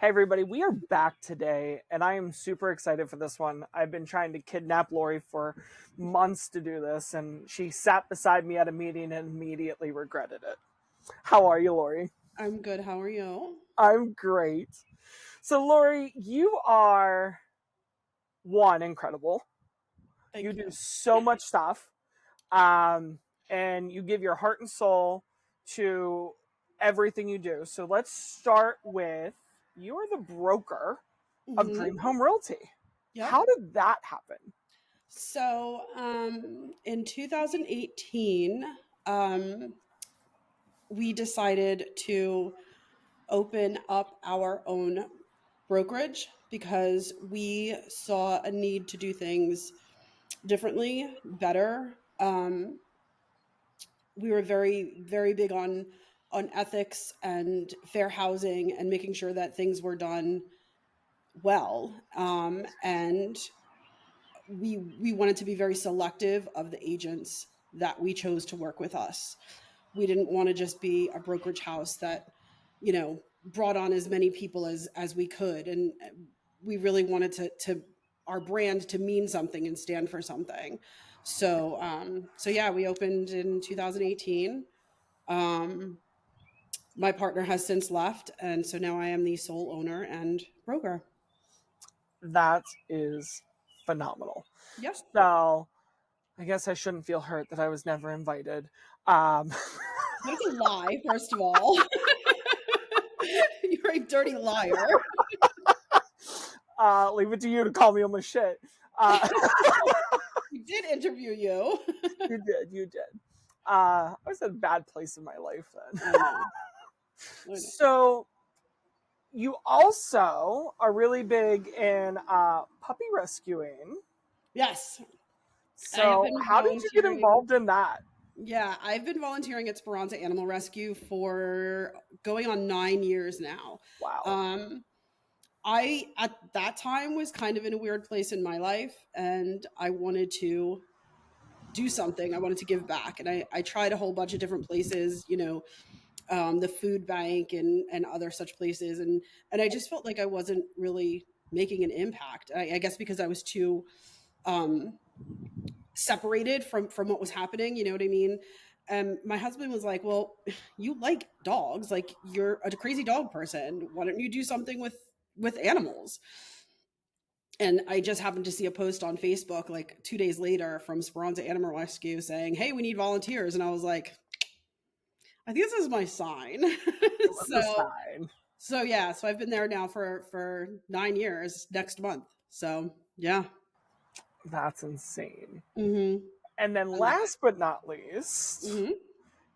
Hey everybody, we are back today and I am super excited for this one. I've been trying to kidnap Laurie for months to do this and she sat beside me at a meeting and immediately regretted it. How are you, Laurie? I'm good. How are you? I'm great. So Laurie, you are one incredible. You Thank do you. so much stuff. Um, and you give your heart and soul to everything you do. So let's start with you are the broker of hmm Dream Home Realty. Yep. How did that happen? In 2018, we decided to open up our own brokerage because we saw a need to do things differently, better. We were very big on ethics and fair housing and making sure that things were done well. And we wanted to be very selective of the agents that we chose to work with us. We didn't want to just be a brokerage house that, brought on as many people as we could, and we really wanted to our brand to mean something and stand for something. So yeah, we opened in 2018. Um, my partner has since left, and so now I am the sole owner and broker. That is phenomenal. Yeah. So I guess I shouldn't feel hurt that I was never invited. Um, That's a lie, first of all. You're a dirty liar. leave it to you to call me on my shit. Uh, We did interview you. you did. I was in a bad place in my life then. I know. I know. So you also are really big in puppy rescuing. Yes, I have So been how did you get volunteering. involved in that? Yeah, I've been volunteering at Speranza Animal Rescue for going on 9 years now. Wow. Um, I, at that time, was kind of in a weird place in my life, and I wanted to do something. I wanted to give back. And I tried a whole bunch of different places, the food bank and other such places. And I just felt like I wasn't really making an impact. I guess because I was too um, separated from what was happening. You know what I mean? And my husband was like, "Well, you like dogs. Like you're a crazy dog person. Why don't you do something with animals?" And I just happened to see a post on Facebook like 2 days later from Speranza Animal Rescue saying, "Hey, we need volunteers." And I was like, "I think this is my sign." It was a so sign. so yeah, so I've been there now for 9 years next month. So yeah. That's insane. Mm-hmm. And then last but not least, Mm-hmm.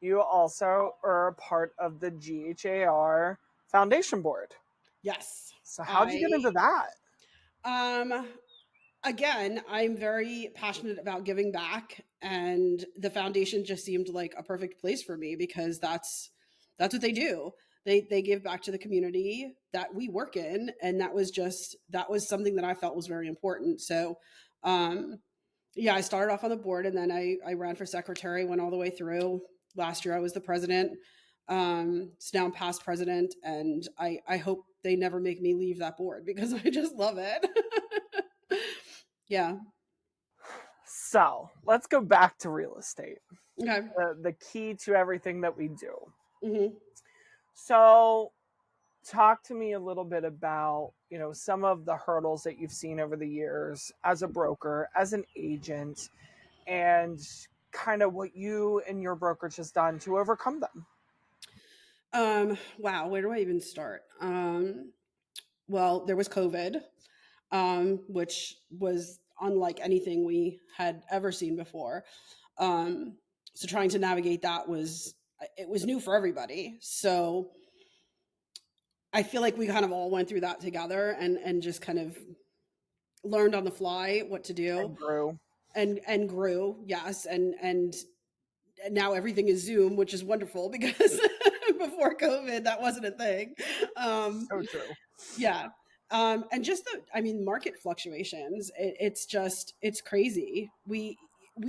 you also are a part of the GHAR Foundation Board. Yes. So how'd you I get into that? um again, I'm very passionate about giving back, and the foundation just seemed like a perfect place for me because that's what they do. They give back to the community that we work in, and that was something that I felt was very important. So um yeah, I started off on the board, and then I ran for secretary, went all the way through. Last year I was the president. So now I'm past president, and I hope they never make me leave that board because I just love it. Yeah. So let's go back to real estate, Okay. the key to everything that we do. hmm So talk to me a little bit about some of the hurdles that you've seen over the years as a broker, as an agent, and kind of what you and your brokerage has done to overcome them. Wow, where do I even start? Well, there was COVID, which was unlike anything we had ever seen before. Um, so trying to navigate that was new for everybody. So I feel like we kind of all went through that together and just kind of learned on the fly what to do And grew. and grew. Yes, and now everything is Zoom, which is wonderful because before COVID that wasn't a thing. Um, So true. yeah. And just I mean, market fluctuations. It's crazy. We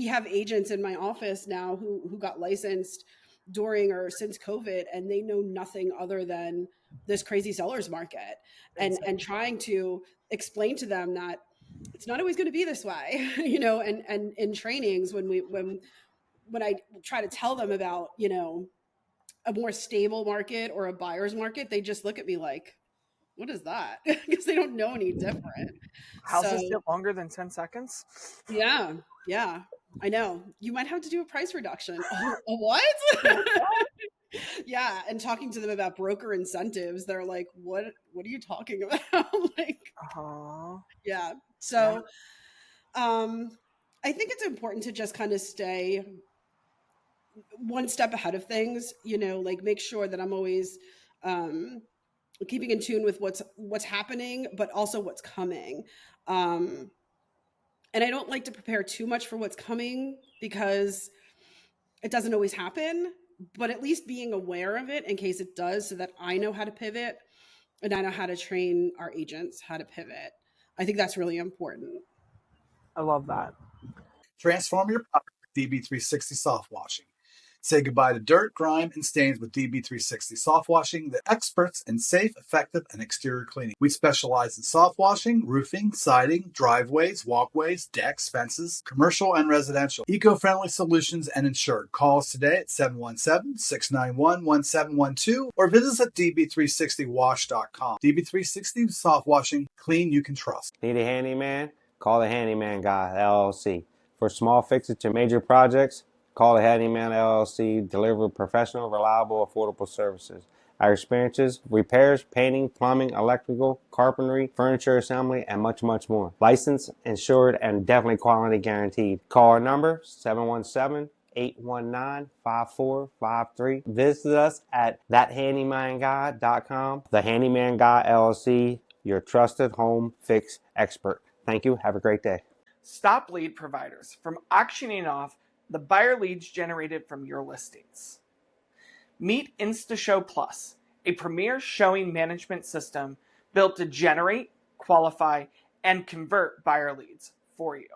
have agents in my office now who got licensed during or since COVID, and they know nothing other than this crazy seller's market, and Exactly. trying to explain to them that it's not always going to be this way, you know, and in trainings when I try to tell them about, you know, a more stable market or a buyer's market, they just look at me like, what is that? Because they don't know any different. Houses So get longer than 10 seconds. yeah, yeah, I know. You might have to do a price reduction. Oh, a what? Yeah, and talking to them about broker incentives, they're like, what are you talking about?" Like, Uh-huh. yeah. Yeah. So, I think it's important to just kind of stay one step ahead of things, you know, like make sure that I'm always um keeping in tune with what's happening, but also what's coming. Um and I don't like to prepare too much for what's coming because it doesn't always happen, but at least being aware of it in case it does, so that I know how to pivot and I know how to train our agents how to pivot. I think that's really important. I love that. Transform your property with DB360 soft washing. Say goodbye to dirt, grime, and stains with DB360 soft washing, the experts in safe, effective, and exterior cleaning. We specialize in soft washing, roofing, siding, driveways, walkways, decks, fences, commercial and residential, eco-friendly solutions, and insured. Call us today at 717-691-1712 or visit us at db360wash.com. DB360 soft washing, clean you can trust. Need a handyman? Call the Handyman Guy, LLC. For small fixes to major projects, call the Handyman LLC. Deliver professional, reliable, affordable services. Our experiences, repairs, painting, plumbing, electrical, carpentry, furniture assembly, and much, much more. Licensed, insured, and definitely quality guaranteed. Call our number, 717-819-5453. Visit us at thathandymanguy.com. The Handyman Guy LLC, your trusted home fix expert. Thank you. Have a great day. Stop lead providers from auctioning off the buyer leads generated from your listings. Meet InstaShow Plus, a premier showing management system built to generate, qualify, and convert buyer leads for you.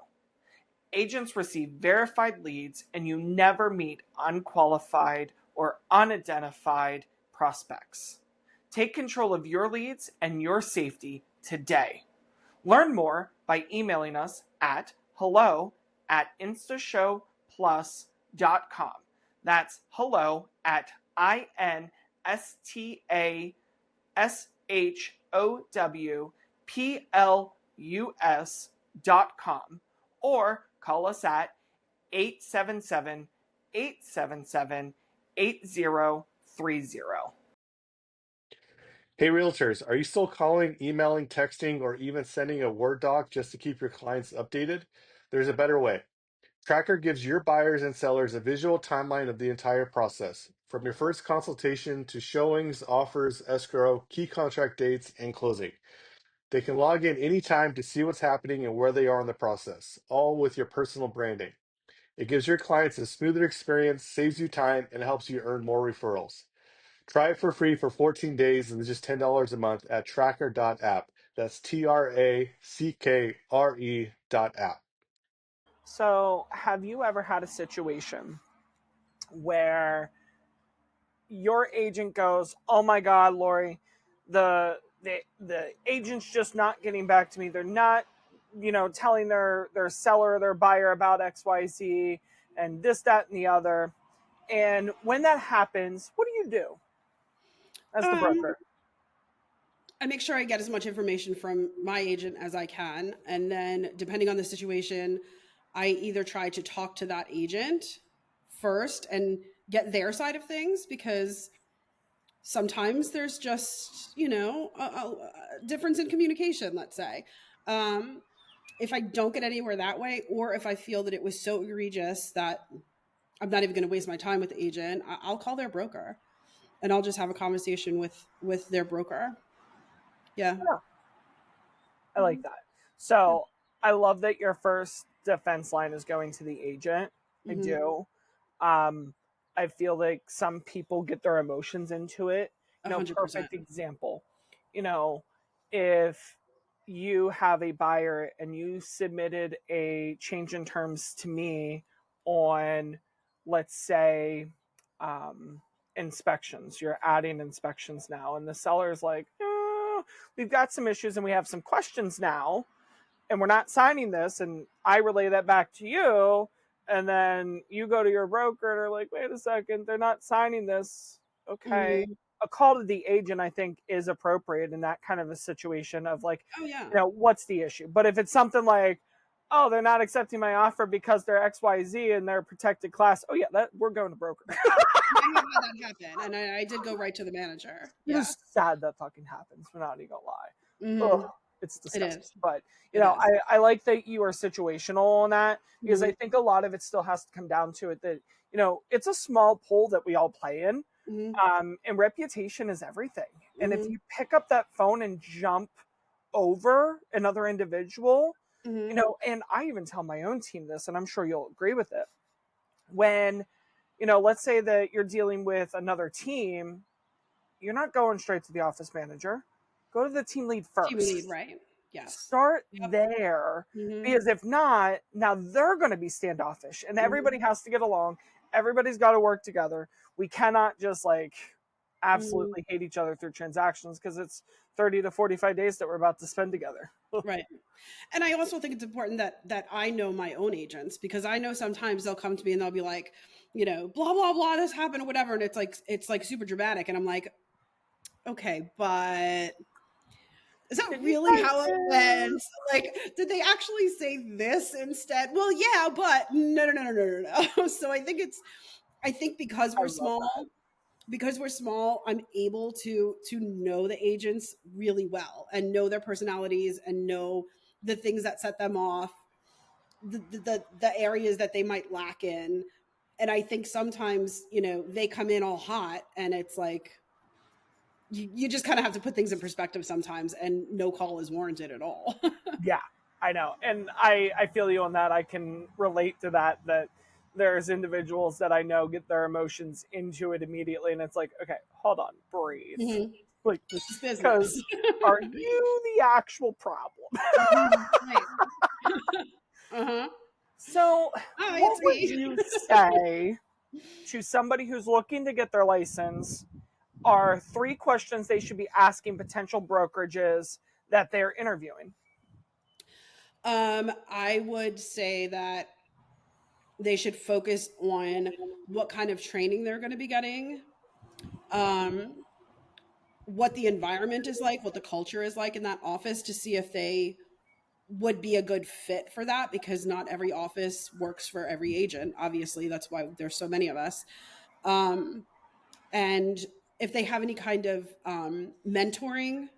Agents receive verified leads, and you never meet unqualified or unidentified prospects. Take control of your leads and your safety today. Learn more by emailing us at hello@instashowplus.com. That's hello at INSTASHOWPLUS.com or call us at 877-877-8030. Hey, realtors, are you still calling, emailing, texting, or even sending a Word doc just to keep your clients updated? There's a better way. Tracker gives your buyers and sellers a visual timeline of the entire process, from your first consultation to showings, offers, escrow, key contract dates, and closing. They can log in anytime to see what's happening and where they are in the process, all with your personal branding. It gives your clients a smoother experience, saves you time, and helps you earn more referrals. Try it for free for 14 days and just $10 a month at tracker.app. That's TRACKRE.app. So, have you ever had a situation where your agent goes, "Oh my God, Laurie, the agent's just not getting back to me. They're not, telling their seller, their buyer about XYZ and this, that, and the other." And when that happens, what do you do as the Um, broker? I make sure I get as much information from my agent as I can. And then, depending on the situation, I either try to talk to that agent first and get their side of things, because sometimes there's just, you know, a difference in communication, let's say. Um, if I don't get anywhere that way, or if I feel that it was so egregious that I'm not even going to waste my time with the agent, I'll call their broker and I'll just have a conversation with their broker. Yeah. Yeah, I like Mhm. that. Yeah. So I love that your first defense line is going to the agent. I Hmm. do. Um, I feel like some people get their emotions into it. A hundred Perfect percent. example. You know, if you have a buyer and you submitted a change in terms to me on, let's say, inspections. You're adding inspections now, and the seller's like, we've got some issues and we have some questions now, and we're not signing this. And I relay that back to you, and then you go to your broker and are like, wait a second, they're not signing this. Okay. Mm-hmm. A call to the agent, I think, is appropriate in that kind of a situation of like, Oh yeah. what's the issue? But if it's something like, oh, they're not accepting my offer because they're XYZ and they're protected class, oh yeah, we're going to broker. I have had that happen, and I did go right to the manager. It Yeah. is sad that fucking happens. We're not even gonna lie. Mm-hmm. Ugh, it's It disgusting. is. But It is. I like that you are situational on that, because I Mm-hmm. think a lot of it still has to come down to it that it's a small pool that we all play in, and reputation is everything. And if Mm-hmm. you pick up that phone and jump over another individual, Mm-hmm. and I even tell my own team this, and I'm sure you'll agree with it. When let's say that you're dealing with another team, you're not going straight to the office manager. Go to the team lead Team lead, first. right? Yes. Start Yep. there, Mm-hmm. because if not, now they're going to be standoffish, and everybody has to get along. Everybody's got to work together. We cannot just like absolutely hate each other through transactions, because it's 30 to 45 days that we're about to spend together. Right. And I also think it's important that I know my own agents, because I know sometimes they'll come to me and they'll be like, blah blah blah, this happened or whatever, and it's like super dramatic, and I'm like, okay, but is that Did you really guys how it went? Like, did they actually say this instead? Well, yeah, but no. So I think because I we're love small, that. I'm able to know the agents really well and know their personalities and know the things that set them off, the areas that they might lack in. And I think sometimes, they come in all hot, and it's like you just kind of have to put things in perspective sometimes, and no call is warranted at all. Yeah, I know. And I feel you on that. I can relate to that there's individuals that I know get their emotions into it immediately, and it's like, okay, hold on, breathe. Mhm. Like, This is business. because are you the actual problem? Right. Uh-huh. So, Hi, what it's would me. you say to somebody who's looking to get their license are 3 questions they should be asking potential brokerages that they're interviewing? I would say that they should focus on what kind of training they're going to be getting, um, what the environment is like, what the culture is like in that office, to see if they would be a good fit for that, because not every office works for every agent. Obviously, that's why there's so many of us. Um, and if they have any kind of mentoring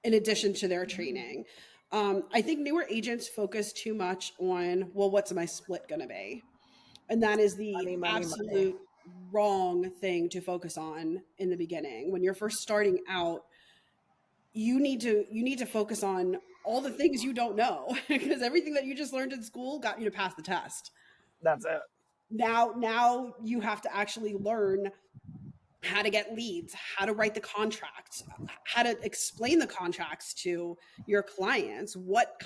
in addition to their training. I think newer agents focus too much on, well, what's my split going to be? And that is the Money, money, money. absolute wrong thing to focus on in the beginning. When you're first starting out, you need to focus on all the things you don't know, because everything that you just learned in school got you to pass the test. That's it. Now you have to actually learn how to get leads, how to write the contracts, how to explain the contracts to your clients, what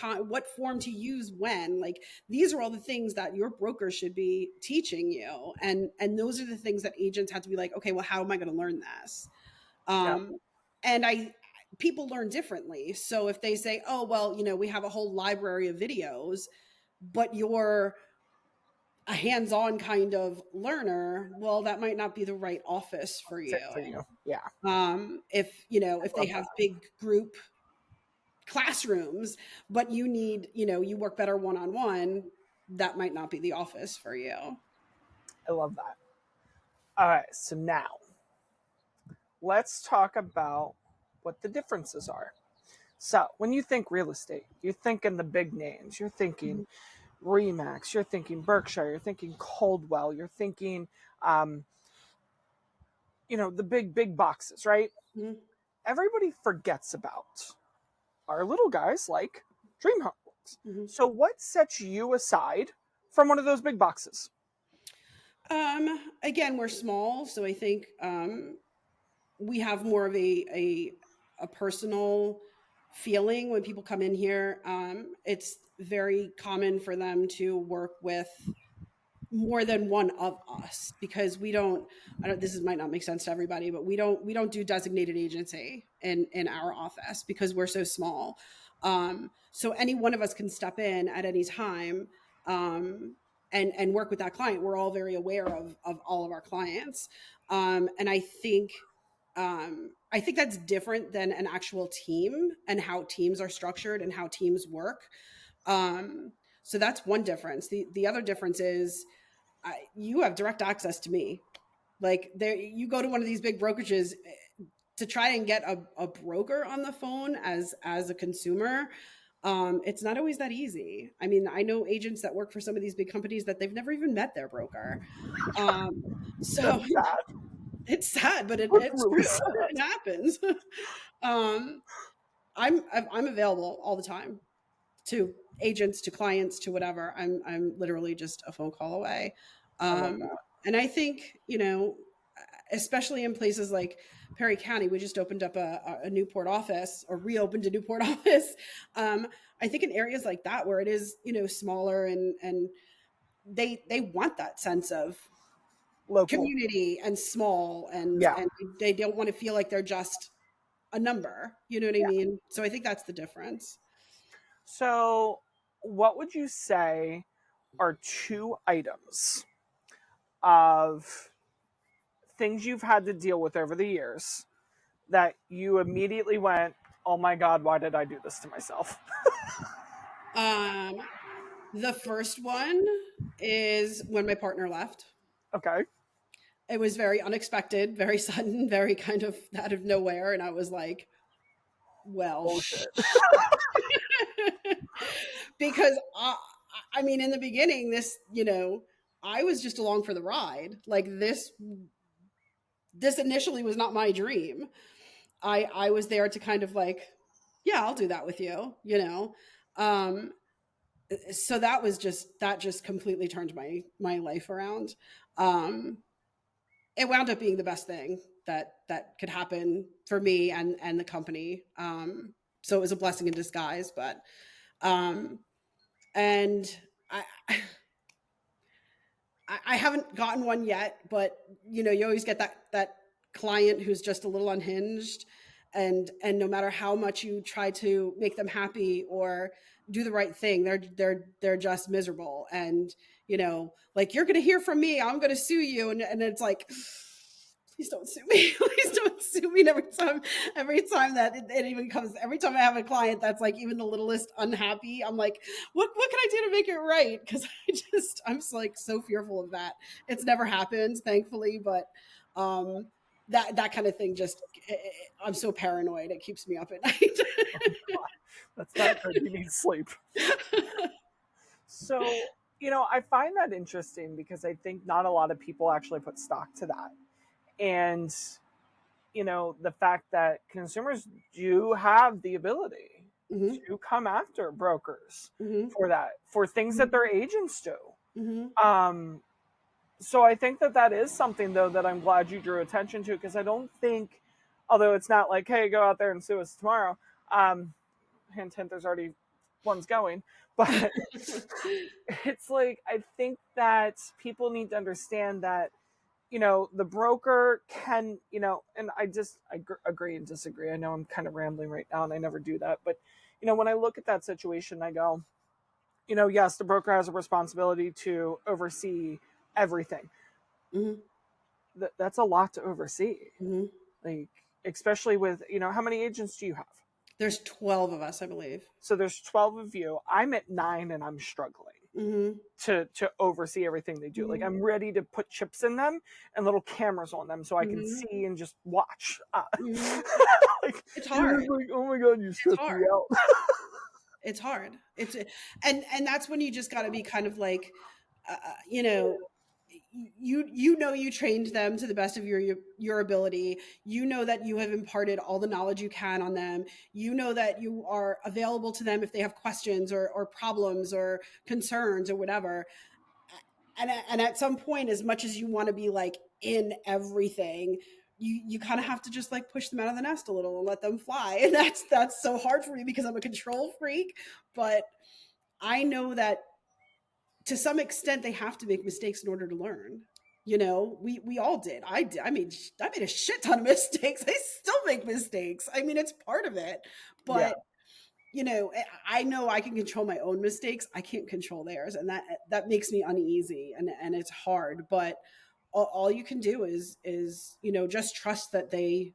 form to use when. Like, these are all the things that your broker should be teaching you, and those are the things that agents have to be like, okay, well, how am I going to learn this? Yeah. And people learn differently. So if they say, oh, well, we have a whole library of videos, but you're a hands-on kind of learner, well, that might not be the right office for Fit you. for you. Yeah. If they Love have that. big group classrooms, but you work better one-on-one, that might not be the office for you. I love that. All right. So now let's talk about what the differences are. So when you think real estate, you're thinking the big names. You're thinking Remax. You're thinking Berkshire. You're thinking Coldwell. You're thinking, the big boxes, right? Mhm. Everybody forgets about our little guys like Dream Home. Mhm. So what sets you aside from one of those big boxes? Again, we're small, so I think we have more of a personal feeling when people come in here. It's very common for them to work with more than one of us, because we don't, might not make sense to everybody, but we don't do designated agency in our office because we're so small. So any one of us can step in at any time, and work with that client. We're all very aware of all of our clients. And I think that's different than an actual team and how teams are structured and how teams work. So that's one difference. The other difference is, you have direct access to me. Like, there, you go to one of these big brokerages to try and get a broker on the phone as a consumer. It's not always that easy. I mean, I know agents that work for some of these big companies that they've never even met their broker. So That's sad. it's sad, but That's it's really true. sad. It happens. um, I'm available all the time to agents, to clients, to whatever. I'm literally just a phone call away. I love Um, and I think, especially in places like Perry County, we just opened up a Newport office, or reopened a Newport office. I think in areas like that where it is, smaller, and they want that sense of local. community and small, Yeah. and they don't want to feel like they're just a number. You know what I mean? So I think that's the difference. So, what would you say are two items of things you've had to deal with over the years that you immediately went, "Oh my God, why did I do this to myself?" Um, the first one is when my partner left. Okay. It was very unexpected, very sudden, very kind of out of nowhere. And I was like, well, Oh shit. because I mean, in the beginning, I was just along for the ride. Like, this initially was not my dream. I was there to kind of like, yeah, I'll do that with you. Um, so that just completely turned my life around. Um, it wound up being the best thing that could happen for me and the company. So it was a blessing in disguise, but um, and I I haven't gotten one yet, but you always get that client who's just a little unhinged, and no matter how much you try to make them happy or do the right thing, they're just miserable. And like, you're gonna hear from me, I'm gonna sue you, and it's like, please don't sue me. Please don't sue me. And every time that it even comes, every time I have a client that's like even the littlest unhappy, I'm like, what can I do to make it right? Because I'm like so fearful of that. It's never happened, thankfully, but that kind of thing I'm so paranoid. It keeps me up at night. That's not good. You need sleep. So, I find that interesting because I think not a lot of people actually put stock to that. And, the fact that consumers do have the ability Mhm. to come after brokers Mhm. for that, for things that their agents do. Mhm. So I think that is something, though, that I'm glad you drew attention to, because I don't think, although it's not like, hey, go out there and sue us tomorrow. Hint, hint, there's already ones going. But it's like, I think that people need to understand that, the broker can, and I agree and disagree. I know I'm kind of rambling right now and I never do that. But, when I look at that situation, I go, yes, the broker has a responsibility to oversee everything. Mhm. That's a lot to oversee. Mhm. Like, especially with, how many agents do you have? There's 12 of us, I believe. So there's 12 of you. I'm at 9 and I'm struggling Mhm. to oversee everything they do. Like, I'm ready to put chips in them and little cameras on them so I can Mhm. see and just watch. Mhm. Like, It's you're hard. just like, oh my God, you It's stress hard. me out. It's hard. And that's when you just got to be kind of like, you know, you trained them to the best of your ability. You know that you have imparted all the knowledge you can on them. You know that you are available to them if they have questions or problems or concerns or whatever. And at some point, as much as you want to be like in everything, you kind of have to just like push them out of the nest a little and let them fly. And that's so hard for me because I'm a control freak. But I know that to some extent, they have to make mistakes in order to learn. You know, we all did. I did. I made a shit ton of mistakes. I still make mistakes. I mean, it's part of it. Yeah. But you know, I know I can control my own mistakes. I can't control theirs, and that makes me uneasy, and it's hard. But all you can do is you know, just trust that they're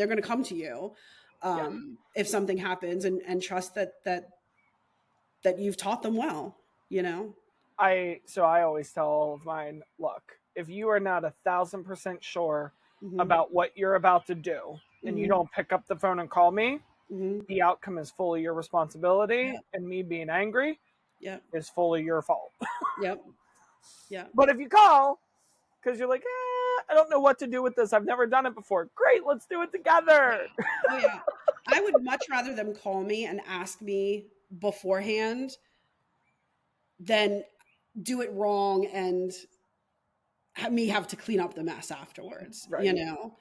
going to come to you Yeah. if something happens, and trust that you've taught them well. You know. I always tell all of mine, look, if you are not 1,000% sure Hmm. about what you're about to do and you Hmm. don't pick up the phone and call me, Hmm. the outcome is fully your responsibility, Yep. and me being angry Yep. is fully your fault. Yep. Yep. But if you call because you're like, I don't know what to do with this, I've never done it before, great, let's do it Yeah. together. Oh yeah. I would much rather them call me and ask me beforehand than do it wrong and me have to clean up the mess afterwards, you Right. know.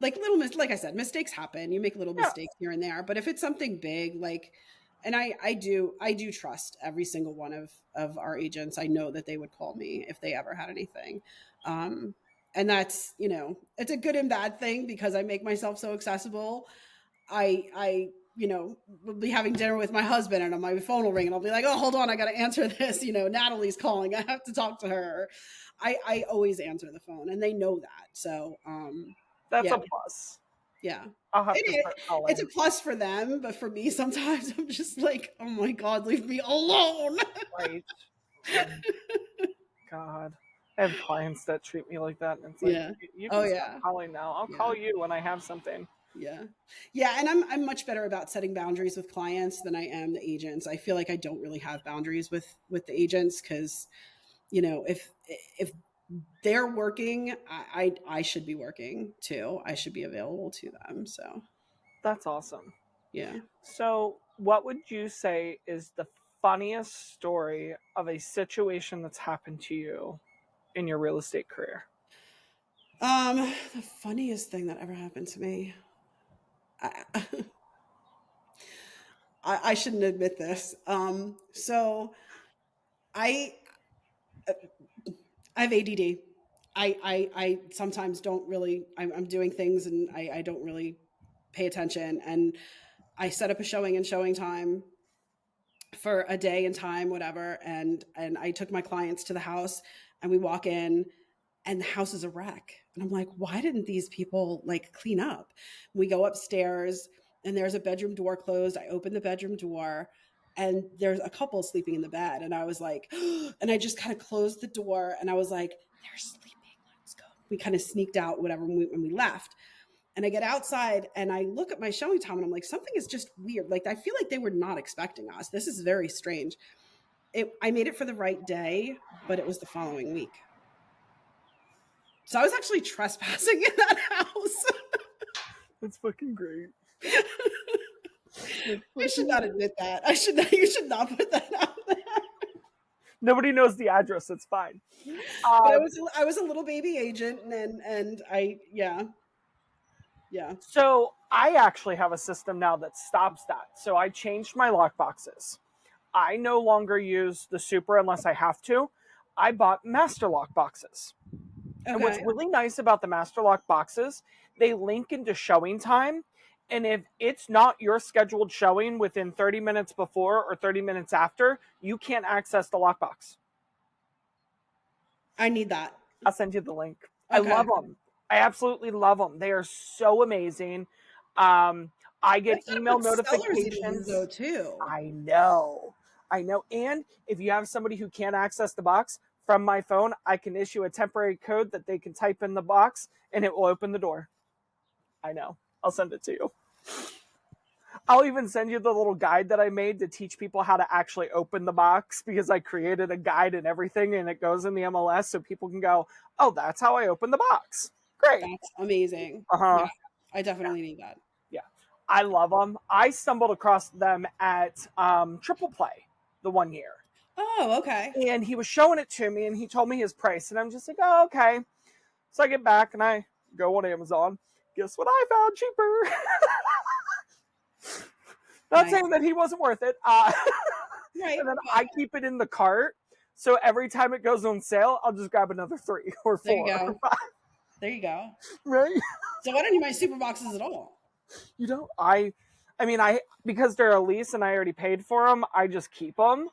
Like like I said, mistakes happen. You make little Yeah. mistakes here and there, but if it's something big, like, and I do trust every single one of our agents. I know that they would call me if they ever had anything. And that's, you know, it's a good and bad thing because I make myself so accessible. I you know, will be having dinner with my husband and my phone will ring and I'll be like, oh, hold on, I got to answer this. You know, Natalie's calling. I have to talk to her. I always answer the phone and they know that. So, That's yeah, a plus. yeah. I'll have to It, start it's calling. a plus for them, but for me, sometimes I'm just like, oh my God, leave me alone. Right. Right. God. I have clients that treat me like that, and it's like, Yeah. you Oh can stop yeah. calling now. I'll Yeah. call you when I have something. Yeah. Yeah. And I'm much better about setting boundaries with clients than I am the agents. I feel like I don't really have boundaries with the agents because, you know, if they're working, I should be working too. I should be available to them. So That's awesome. yeah. So, what would you say is the funniest story of a situation that's happened to you in your real estate career? The funniest thing that ever happened to me. I, I shouldn't admit this. So I I have ADD. I sometimes don't really. I'm doing things and I don't really pay attention. And I set up a showing and showing time for a day and time, whatever. And I took my clients to the house, and we walk in, and the house is a wreck. And I'm like, why didn't these people like clean up? We go upstairs, and there's a bedroom door closed. I open the bedroom door, and there's a couple sleeping in the bed. And I was like, and I just kind of closed the door, and I was like, they're sleeping. Let's go. We kind of sneaked out, whatever, when we left. And I get outside and I look at my showing time and I'm like, something is just weird. Like, I feel like they were not expecting us. This is very strange. I made it for the right day, but it was the following week. So I was actually trespassing in that house. That's fucking great. I should not admit that. I should not. You should not put that out there. Nobody knows the address. It's fine. But I was a little baby agent, and I yeah. So I actually have a system now that stops that. So I changed my lock boxes. I no longer use the super unless I have to. I bought master lock boxes. And what's Okay. really nice about the master lock boxes, they link into showing time. And if it's not your scheduled showing within 30 minutes before or 30 minutes after, you can't access the lockbox. I need that. I'll send you the link. I Okay. love them. I absolutely love them. They are so amazing. I get That's how to email put sellers in you though notifications. too. I know. I know. And if you have somebody who can't access the box from my phone, I can issue a temporary code that they can type in the box and it will open the door. I know. I'll send it to you. I'll even send you the little guide that I made to teach people how to actually open the box because I created a guide and everything and it goes in the MLS so people can go, oh, that's how I open the box. Great. That's amazing. Uh-huh. Yeah. I definitely need that. Yeah. I love them. I stumbled across them at Triple Play the one year. Oh, okay. And he was showing it to me and he told me his price. And I'm just like, oh, okay. So I get back and I go on Amazon. Guess what I found cheaper? Not Nice. saying that he wasn't worth it. Right. And then I keep it in the cart. So every time it goes on sale, I'll just grab another 3 or 4 There you or go. 5. There you go. Right? So why don't you buy super boxes at all? You don't. I mean, because they're a lease and I already paid for them, I just keep them.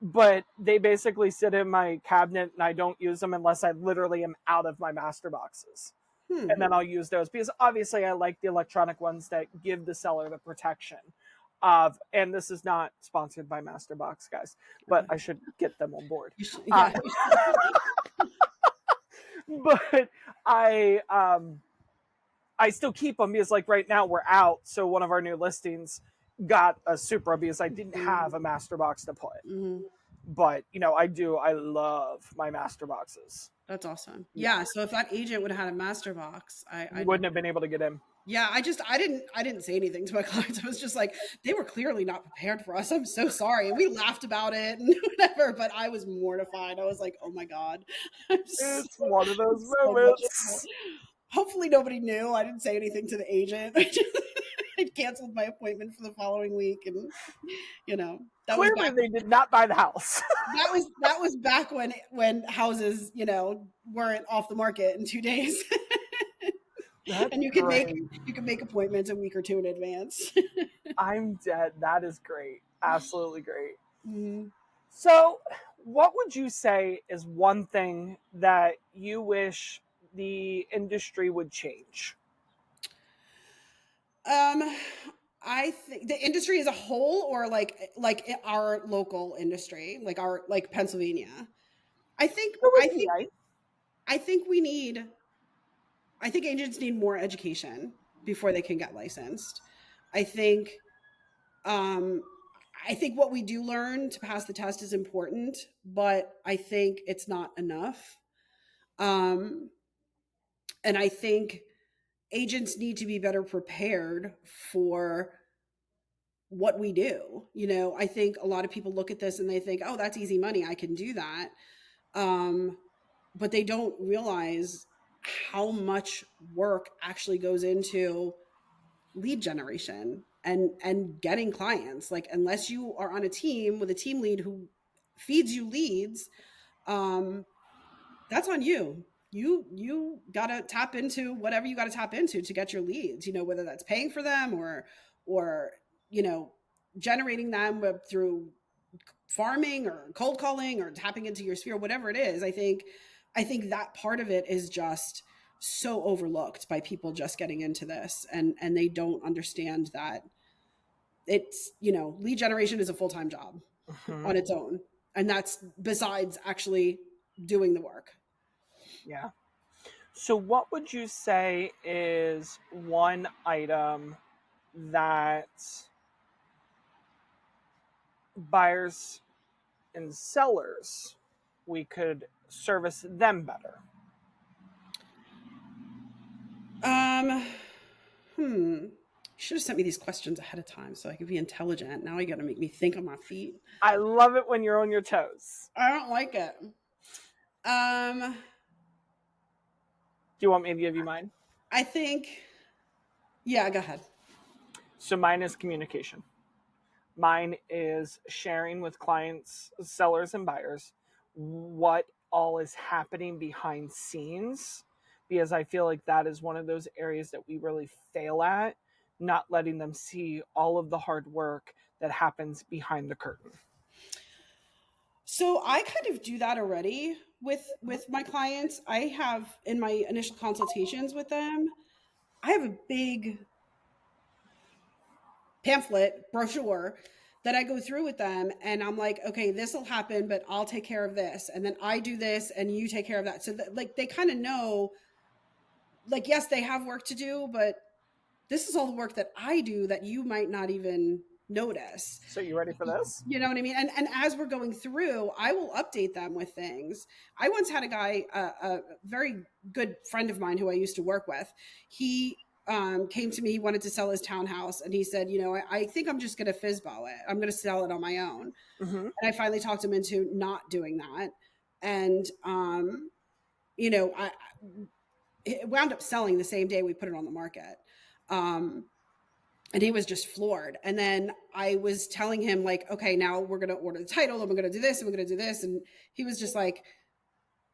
But they basically sit in my cabinet and I don't use them unless I literally am out of my master boxes. And then I'll use those because obviously I like the electronic ones that give the seller the protection of, and this is not sponsored by Masterbox, guys, but I should get them on board. You should, yeah. But I still keep them because like right now we're out. So one of our new listings got a Supra because I didn't have a master box to put. Mm-hmm. But I love my master boxes. That's awesome. Yeah. So if that agent would have had a master box, I wouldn't have been able to get in. Yeah, I didn't say anything to my clients. I was just like, they were clearly not prepared for us. I'm so sorry. And we laughed about it and whatever, but I was mortified. I was like, oh my God. It's one of those moments. Hopefully nobody knew. I didn't say anything to the agent. I canceled my appointment for the following week, and that Clearly was back, they did not buy the house. that was back when houses weren't off the market in 2 days. And you can make appointments a week or 2 in advance. I'm dead. That is great. Absolutely great. Mm-hmm. So, what would you say is one thing that you wish the industry would change? I think the industry as a whole, or like our local industry, like Pennsylvania. I think agents need more education before they can get licensed. I think what we do learn to pass the test is important, but I think it's not enough. And I think agents need to be better prepared for what we do. I think a lot of people look at this and they think, oh, that's easy money, I can do that. But they don't realize how much work actually goes into lead generation and getting clients. Like, unless you are on a team with a team lead who feeds you leads, that's on you. You got to tap into whatever you got to tap into to get your leads, whether that's paying for them or generating them through farming or cold calling or tapping into your sphere, whatever it is. I think that part of it is just so overlooked by people just getting into this, and they don't understand that it's, lead generation is a full-time job on its own, and that's besides actually doing the work. Yeah. So what would you say is one item that buyers and sellers, we could service them better? You should have sent me these questions ahead of time so I could be intelligent. Now you got to make me think on my feet. I love it when you're on your toes. I don't like it. Do you want me to give you mine? I think, yeah, go ahead. So mine is communication. Mine is sharing with clients, sellers, and buyers what all is happening behind scenes, because I feel like that is one of those areas that we really fail at, not letting them see all of the hard work that happens behind the curtain. So I kind of do that already with my clients. I have, in my initial consultations with them, I have a big pamphlet brochure that I go through with them, and I'm like, okay, this will happen, but I'll take care of this, and then I do this and you take care of that. So like they kind of know, like, yes, they have work to do, but this is all the work that I do that you might not even notice. So you ready for this? You know what I mean? And as we're going through, I will update them with things. I once had a guy, a very good friend of mine who I used to work with. He came to me, he wanted to sell his townhouse, and he said, I think I'm just going to FSBO it. I'm going to sell it on my own. Mm-hmm. And I finally talked him into not doing that. And, it wound up selling the same day we put it on the market. And he was just floored. And then I was telling him, like, okay, now we're going to order the title and we're going to do this and we're going to do this. And he was just like,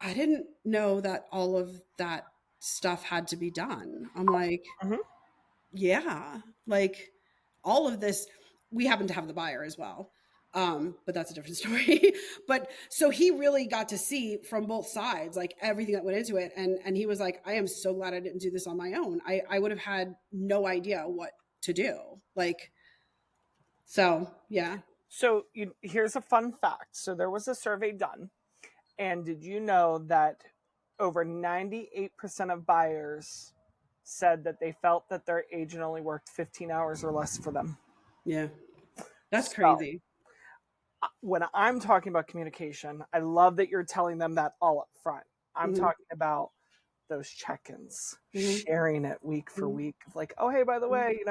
I didn't know that all of that stuff had to be done. I'm like, Mhm. yeah, like all of this, we happen to have the buyer as well. But that's a different story. But so he really got to see from both sides, like everything that went into it. And he was like, I am so glad I didn't do this on my own. I would have had no idea what to do. Like, so yeah. So here's a fun fact. So there was a survey done, and did you know that over 98% of buyers said that they felt that their agent only worked 15 hours or less for them? Yeah. That's So crazy. when I'm talking about communication, I love that you're telling them that all up front. I'm Hmm. talking about those check-ins, Hmm. sharing it week for Hmm. week. Like, oh hey, by the Hmm. way,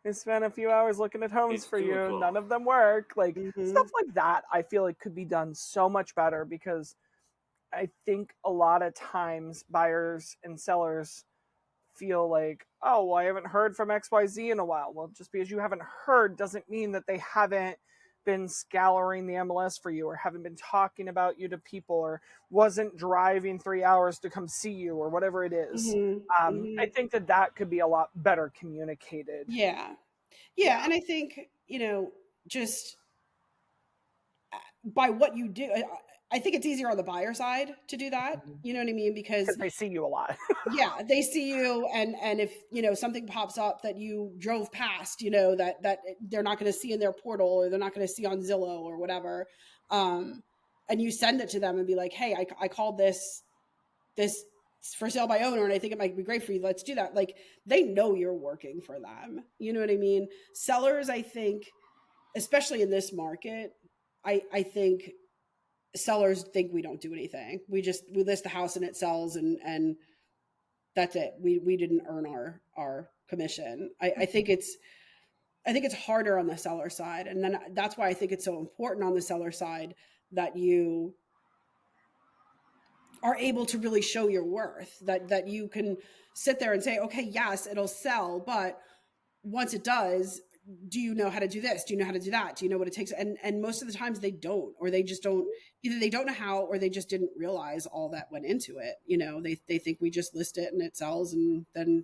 I spent a few hours looking at homes It's for 2 you. o'clock. None of them work. Like stuff Hmm. like that. I feel like could be done so much better because I think a lot of times buyers and sellers feel like, oh, well, I haven't heard from XYZ in a while. Well, just because you haven't heard doesn't mean that they haven't been scouring the MLS for you or haven't been talking about you to people or wasn't driving 3 hours to come see you or whatever it is. Hmm. I Hmm. think that that could be a lot better communicated. Yeah. Yeah. Yeah. And I think, just by what you do, I think it's easier on the buyer side to do that. You know what I mean? Because Because they see you a lot. yeah, they see you, and if something pops up that you drove past, that they're not going to see in their portal, or they're not going to see on Zillow or whatever, um, and you send it to them and be like, hey, I called this for sale by owner and I think it might be great for you, let's do that. Like, they know you're working for them. You know what I mean? Sellers, I think, especially in this market, I think sellers think we don't do anything. We list the house and it sells, and that's it. We didn't earn our commission. I think it's harder on the seller side, and then that's why I think it's so important on the seller side that you are able to really show your worth, that you can sit there and say, okay, yes, it'll sell, but once it does, do you know how to do this? Do you know how to do that? Do you know what it takes? And most of the times they don't, or they just don't. Either they don't know how, or they just didn't realize all that went into it. They think we just list it and it sells, and then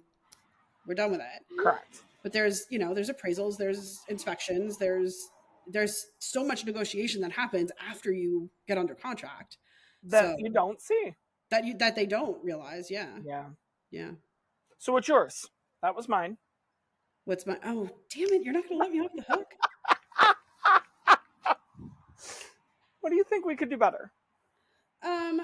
we're done with it. Correct. But there's appraisals, there's inspections, there's so much negotiation that happens after you get under contract. That So you don't see. that they don't realize. Yeah. Yeah. Yeah. So what's yours? That was mine. What's my oh damn it, you're not gonna let me off the hook? What do you think we could do better? Um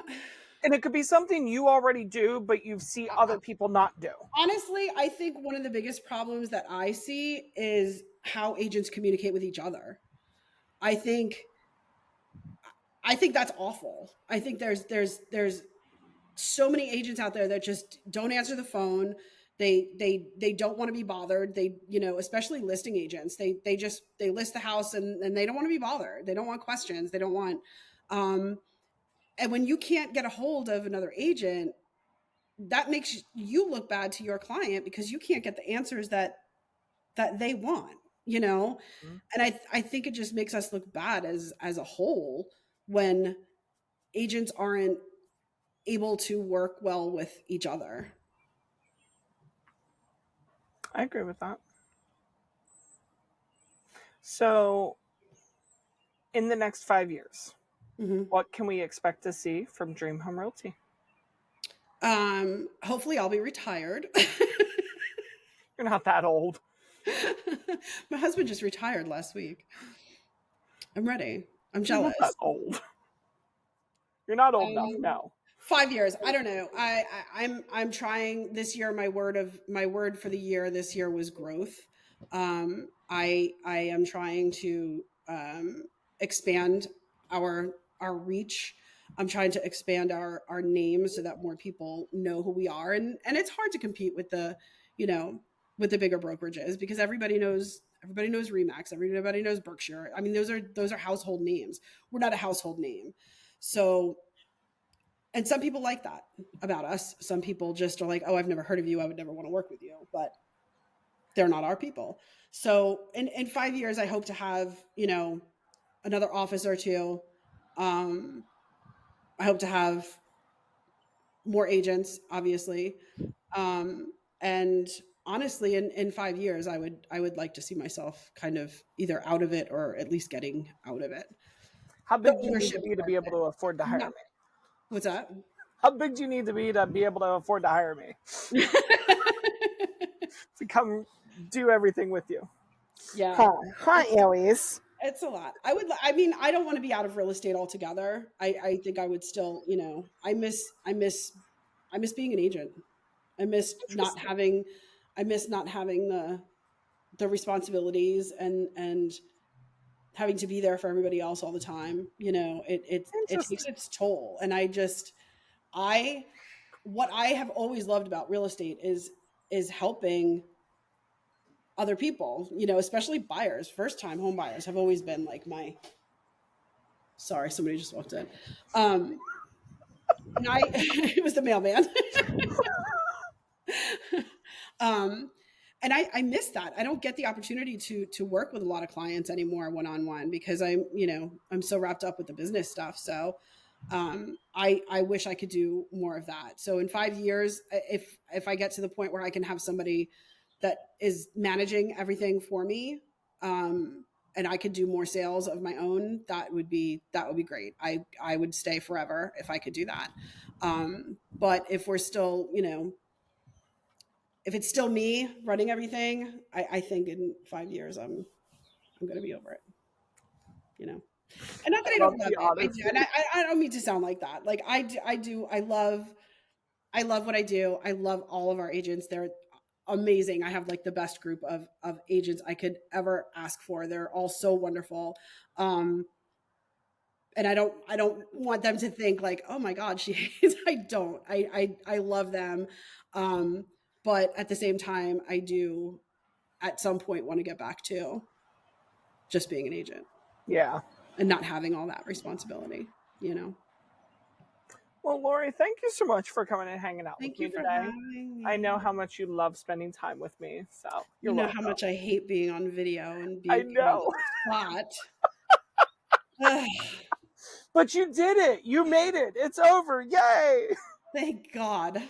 And it could be something you already do, but you see other people not do. Honestly, I think one of the biggest problems that I see is how agents communicate with each other. I think I think that's awful. I think there's so many agents out there that just don't answer the phone. They don't want to be bothered. They, especially listing agents. They list the house, and they don't want to be bothered. They don't want questions. They don't want um and when you can't get a hold of another agent, that makes you look bad to your client because you can't get the answers that they want, you know? Mhm. And I think it just makes us look bad as a whole when agents aren't able to work well with each other. I agree with that. So, in the next 5 years, Hmm. what can we expect to see from Dream Home Realty? Hopefully I'll be retired. You're not that old. My husband just retired last week. I'm ready. I'm You're not that jealous. old. You're not old enough. Um, No. 5 years. I don't know. I'm trying this year. My word for the year this year was growth. I am trying to expand our reach. I'm trying to expand our name so that more people know who we are. And it's hard to compete with you know with the bigger brokerages because everybody knows Remax, everybody knows Berkshire. I mean, those are household names. We're not a household name. So, and some people like that about us. Some people just are like, oh, I've never heard of you, I would never want to work with you. But they're not our people. So in 5 years, I hope to have, another office or two. I hope to have more agents, obviously. And honestly, in 5 years, I would like to see myself kind of either out of it or at least getting out of it. How The big do you need to ownership be part of able to it. afford to hire No, me? what's that? How big do you need to be able to afford to hire me? To come do everything with you. Yeah, Hi, Aries. it's a lot. I don't want to be out of real estate altogether. I think I would still, I miss being an agent. I miss not Interesting. having, the responsibilities and having to be there for everybody else all the time. It takes Interesting. its toll. And I, what I have always loved about real estate is helping other people, especially buyers. First time home buyers have always been like sorry, somebody just walked in. And it was the mailman. um, and I miss that. I don't get the opportunity to work with a lot of clients anymore one-on-one because I'm so wrapped up with the business stuff. So I wish I could do more of that. So in 5 years, if I get to the point where I can have somebody that is managing everything for me, and I could do more sales of my own, that would be great. I would stay forever if I could do that. But if we're still, if it's still me running everything, I think in 5 years I'm going to be over it. And not that I I love don't love the it. I do, honesty. and I don't mean to sound like that. Like I do. I love what I do. I love all of our agents. They're amazing. I have like the best group of agents I could ever ask for. They're all so wonderful. And I don't want them to think like, oh my God, she hates. I don't. I love them. But at the same time, I do at some point want to get back to just being an agent Yeah. and not having all that responsibility. Well, Lori, thank you so much for coming and hanging out with Thank you me for today. having I know me. how much you love spending time with me, so You you're know how welcome. much I hate being on video and I being put on know. the spot. Ugh, But you did it. You made it. It's over. Yay. thank God.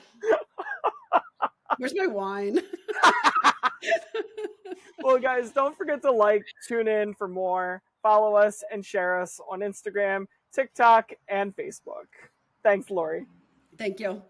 Where's my wine? Well, guys, don't forget to like, tune in for more, follow us, and share us on Instagram, TikTok, and Facebook. Thanks, Lori. Thank you.